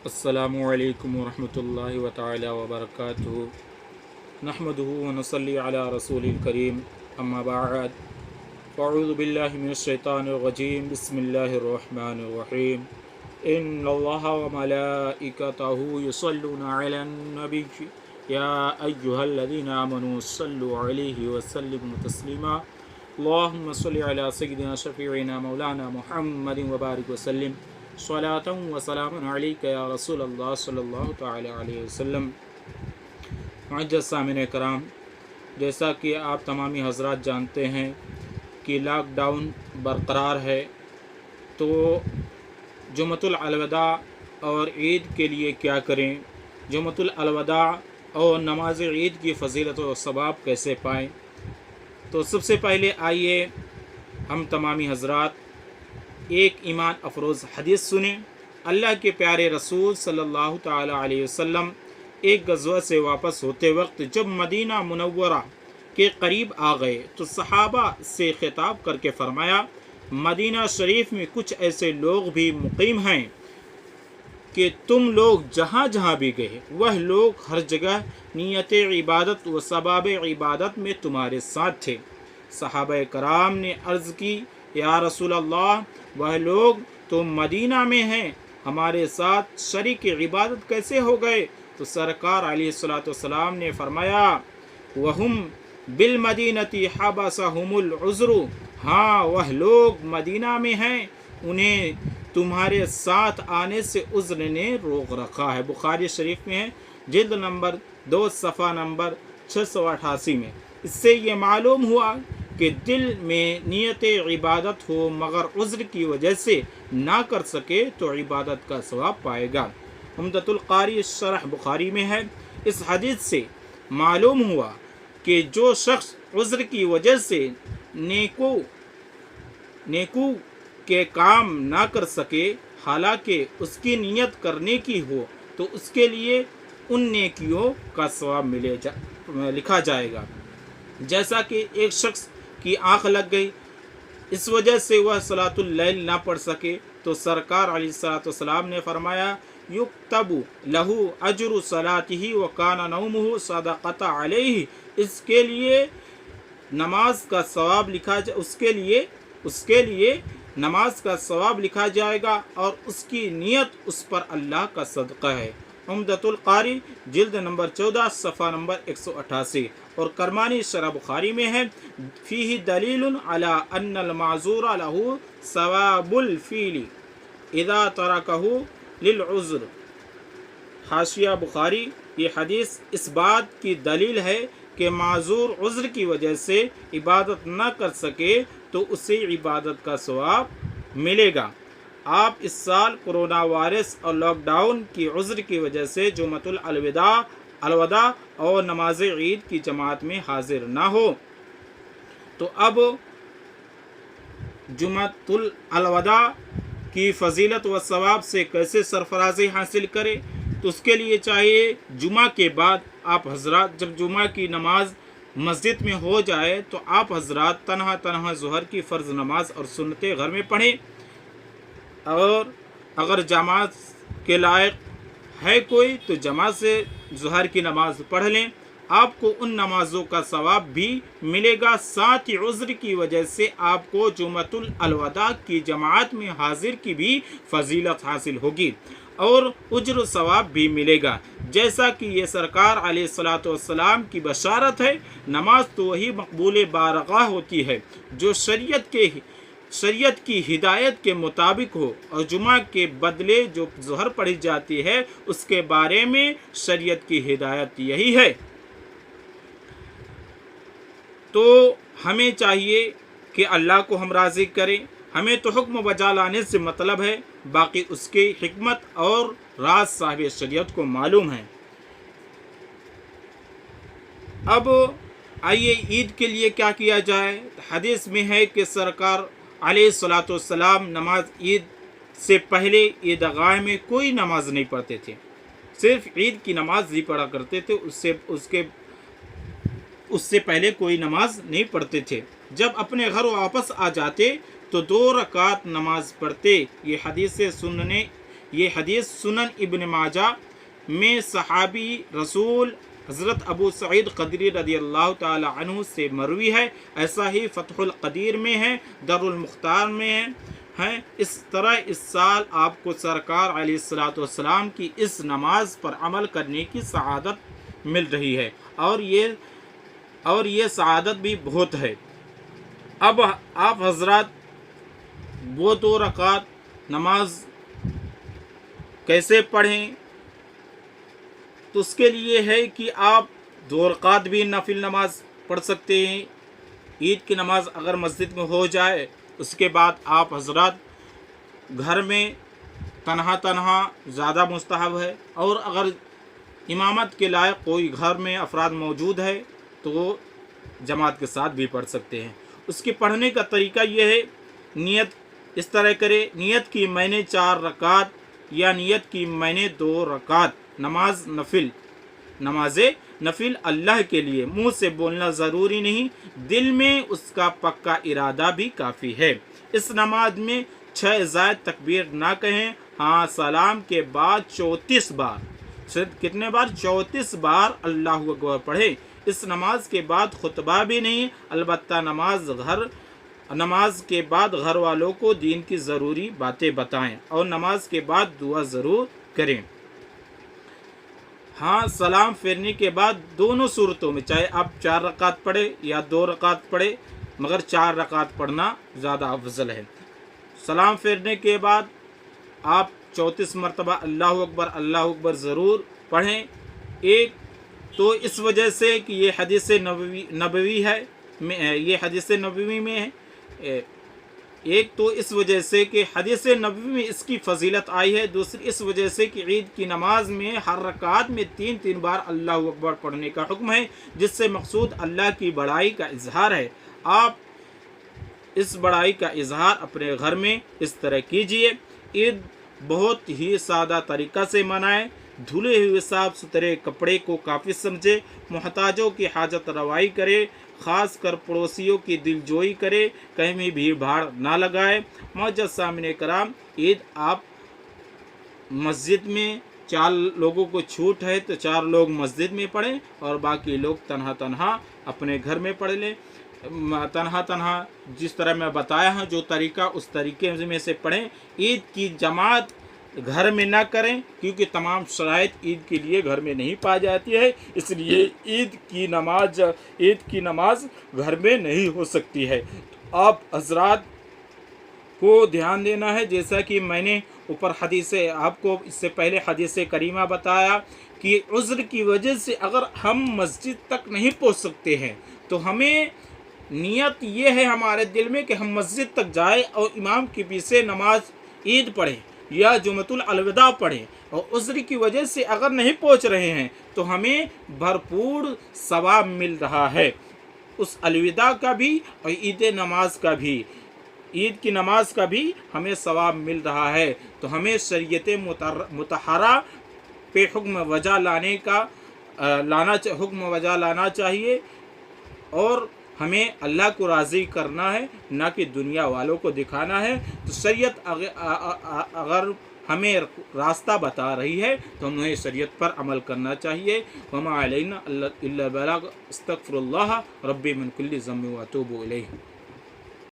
अस्सलामु अलैकुम वरहमतुल्लाहि व तआला व बरकातुहू नहमदुहु व नसल्ली अला रसूलिल करीम अम्मा बअद फ़अऊज़ु बिल्लाहि मिनश शैतानिर रजीम बिस्मिल्लाहिर रहमानिर रहीम इन्नल्लाहा व मलाइकतहु युसल्लूना अलन नबी या अय्युहल्लज़ीना आमनू सल्लु अलैहि व सल्लिमू तस्लीमा अल्लाहुम्मा सल्लि अला सय्यिदिना शफ़ीइना मौलाना मुहम्मदिन व बारिक व सल्लिम स्वलातन व सलामन अलैका या रसूल अल्लाह सल्लल्लाहु तआला अलैहि वसल्लम। मुअज़्ज़ज़ सामिन कराम, जैसा कि आप तमामी हज़रात जानते हैं कि लॉकडाउन बरकरार है, तो जुमतुल अलविदा और ईद के लिए क्या करें, जुमतुल अलविदा और नमाज ईद की फ़जीलत और सवाब कैसे पाएँ। तो सबसे पहले आइए हम तमामी हज़रात एक ईमान अफरोज़ हदीस सुने। अल्लाह के प्यारे रसूल सल्लल्लाहु ताला अलैहि वसल्लम एक गज़वा से वापस होते वक्त जब मदीना मुनव्वरा के करीब आ गए तो सहाबा से खिताब करके फ़रमाया, मदीना शरीफ में कुछ ऐसे लोग भी मुकीम हैं कि तुम लोग जहाँ जहाँ भी गए वह लोग हर जगह नीयत इबादत व सबाब इबादत में तुम्हारे साथ थे। सहाबा कराम ने अर्ज़ की, या रसूल अल्लाह, वह लोग तो मदीना में हैं, हमारे साथ शरीक इबादत कैसे हो गए। तो सरकार अलैहिस्सलातु वस्सलाम ने फरमाया, वहुम बिल मदीनती हबसहुमुल उज़्रु, हाँ वह लोग मदीना में हैं, उन्हें तुम्हारे साथ आने से उज़्र ने रोक रखा है। बुखारी शरीफ में है, जिल्द नंबर 2 सफ़ा नंबर 688 में। इससे ये मालूम हुआ कि दिल में नीयत इबादत हो मगर उज़्र की वजह से ना कर सके तो इबादत का सवाब पाएगा। उम्दतुल कारी शरह बुखारी में है। इस हदीस से मालूम हुआ कि जो शख्स उज़्र की वजह से नेकू के काम ना कर सके, हालांकि उसकी नियत करने की हो, तो उसके लिए उन नेकियों का सवाब लिखा जाएगा। जैसा कि एक शख्स की आँख लग गई, इस वजह से वह सलातुल लैल ना पढ़ सके, तो सरकार अलैहिस्सलातु वस्सलाम ने फरमाया, युक्तबु लहू अजरु सलातिही व काना नौमुहु सदक़ता अलैहि, इसके लिए नमाज का सवाब उसके लिए नमाज का सवाब लिखा जाएगा और उसकी नीयत उस पर अल्लाह का सदका है। उम्दतुल कारी जिल्द नंबर 14 सफ़ा नंबर 188। और करमानी शरह बुखारी में है, फ़ीही दलीलुन अला अन्नल माज़ूरा लहू सवाबुल फ़ीली इज़ा तरकहू लिल उज़्र। हाशिया बुखारी, ये हदीस इस बात की दलील है कि माज़ूर उज़्र की वजह से इबादत न कर सके तो उसे इबादत का सवाब मिलेगा। आप इस साल कोरोना वायरस और लॉकडाउन की उज़्र की वजह से जुमतुल अलविदा और नमाज ईद की जमात में हाजिर ना हो, तो अब जुमतुल अलविदा की फ़जीलत व सवाब से कैसे सरफराजी हासिल करें। तो उसके लिए चाहिए जुमा के बाद आप हज़रात, जब जुमा की नमाज मस्जिद में हो जाए तो आप हज़रात तन्हा ज़ुहर की फ़र्ज़ नमाज और सुन्नतें घर में पढ़ें, और अगर जमात के लायक है कोई तो जमात से ज़ुहर की नमाज पढ़ लें, आपको उन नमाज़ों का सवाब भी मिलेगा। साथ ही उज़्र की वजह से आपको जुमतुल अलविदा की जमात में हाजिर की भी फ़जीलत हासिल होगी और उज्र सवाब भी मिलेगा। जैसा कि ये सरकार अलैहिस्सलातु वस्सलाम की बशारत है, नमाज तो वही मकबूल बारगाह होती है जो शरीयत की हिदायत के मुताबिक हो, और जुमा के बदले जो ज़ुहर पढ़ी जाती है उसके बारे में शरीयत की हिदायत यही है। तो हमें चाहिए कि अल्लाह को हम राज़ी करें। हमें तो हुक्म बजा लाने से मतलब है, बाकी उसकी हिकमत और राज साहिब शरीयत को मालूम है। अब आइए ईद के लिए क्या किया जाए। हदीस में है कि सरकार अलैहिस्सलातु वस्सलाम नमाज ईद से पहले ईदगाह में कोई नमाज नहीं पढ़ते थे, सिर्फ ईद की नमाज ही पढ़ा करते थे, उससे पहले कोई नमाज नहीं पढ़ते थे। जब अपने घर वापस आ जाते तो 2 रकात नमाज पढ़ते। ये हदीस से सुनने یہ حدیث سنن ابن ماجہ میں صحابی رسول حضرت ابو سعید خدری رضی اللہ تعالی عنہ سے مروی ہے، ایسا ہی فتح القدیر میں ہے، در المختار میں ہے۔ اس طرح اس سال آپ کو سرکار علیہ الصلوۃ والسلام کی اس نماز پر عمل کرنے کی سعادت مل رہی ہے، اور یہ سعادت بھی بہت ہے۔ اب آپ حضرات وہ 2 رکعت نماز کیسے پڑھیں؟ تو اس کے لیے ہے کہ آپ 2 رکعت بھی نفل نماز پڑھ سکتے ہیں۔ عید کی نماز اگر مسجد میں ہو جائے، اس کے بعد آپ حضرات گھر میں تنہا زیادہ مستحب ہے، اور اگر امامت کے لائق کوئی گھر میں افراد موجود ہے تو وہ جماعت کے ساتھ بھی پڑھ سکتے ہیں۔ اس کے پڑھنے کا طریقہ یہ ہے، نیت اس طرح کرے، نیت کی میں نے 4 رکعت یا نیت کی میں نے 2 رکعت نماز نفل اللہ کے لیے۔ منہ سے بولنا ضروری نہیں، دل میں اس کا پکا ارادہ بھی کافی ہے۔ اس نماز میں 6 زائد تکبیر نہ کہیں، ہاں سلام کے بعد 34 بار، کتنے بار؟ 34 بار اللہ اکبر پڑھے۔ اس نماز کے بعد خطبہ بھی نہیں، البتہ نماز کے بعد گھر والوں کو دین کی ضروری باتیں بتائیں، اور نماز کے بعد دعا ضرور کریں۔ ہاں سلام پھیرنے کے بعد دونوں صورتوں میں، چاہے آپ 4 رکعت پڑھے یا 2 رکعت پڑھے، مگر 4 رکعت پڑھنا زیادہ افضل ہے۔ سلام پھیرنے کے بعد آپ 34 مرتبہ اللہ اکبر ضرور پڑھیں۔ ایک تو اس وجہ سے کہ یہ حدیث نبوی ہے، یہ حدیث نبوی میں ہے، ایک تو اس وجہ سے کہ حدیث نبوی میں اس کی فضیلت آئی ہے، دوسری اس وجہ سے کہ عید کی نماز میں ہر رکعت میں 3 بار اللہ اکبر پڑھنے کا حکم ہے، جس سے مقصود اللہ کی بڑائی کا اظہار ہے۔ آپ اس بڑائی کا اظہار اپنے گھر میں اس طرح کیجئے۔ عید بہت ہی سادہ طریقہ سے منائیں، دھلے ہوئے صاف ستھرے کپڑے کو کافی سمجھے، محتاجوں کی حاجت روائی کرے، خاص کر پڑوسیوں کی دل جوئی کرے، کہیں بھی بھیڑ بھاڑ نہ لگائے۔ معزز سامعین کرام، عید آپ مسجد میں 4 لوگوں کو چھوٹ ہے تو 4 لوگ مسجد میں پڑھیں، اور باقی لوگ تنہا اپنے گھر میں پڑھ لیں۔ تنہا جس طرح میں بتایا ہوں جو طریقہ، اس طریقے میں سے پڑھیں۔ عید کی جماعت گھر میں نہ کریں، کیونکہ تمام شرائط عید کے لیے گھر میں نہیں پائی جاتی ہے، اس لیے عید کی نماز گھر میں نہیں ہو سکتی ہے۔ آپ حضرات کو دھیان دینا ہے، جیسا کہ میں نے اوپر آپ کو اس سے پہلے حدیث کریمہ بتایا کہ عذر کی وجہ سے اگر ہم مسجد تک نہیں پہنچ سکتے ہیں تو ہمیں نیت یہ ہے ہمارے دل میں کہ ہم مسجد تک جائیں اور امام کے پیچھے نماز عید پڑھیں یا جمعۃ الوداع پڑھیں، اور عذر کی وجہ سے اگر نہیں پہنچ رہے ہیں تو ہمیں بھرپور ثواب مل رہا ہے، اس الوداع کا بھی اور عید کی نماز کا بھی ہمیں ثواب مل رہا ہے۔ تو ہمیں شریعت مطہرہ پہ حکم وجہ لانا چاہیے، اور ہمیں اللہ کو راضی کرنا ہے، نہ کہ دنیا والوں کو دکھانا ہے۔ تو شریعت اگر ہمیں راستہ بتا رہی ہے تو ہمیں شریعت پر عمل کرنا چاہیے۔ وما علینا الا البلاغ، استغفر اللہ ربی من کل ذنب واتوب الیہ۔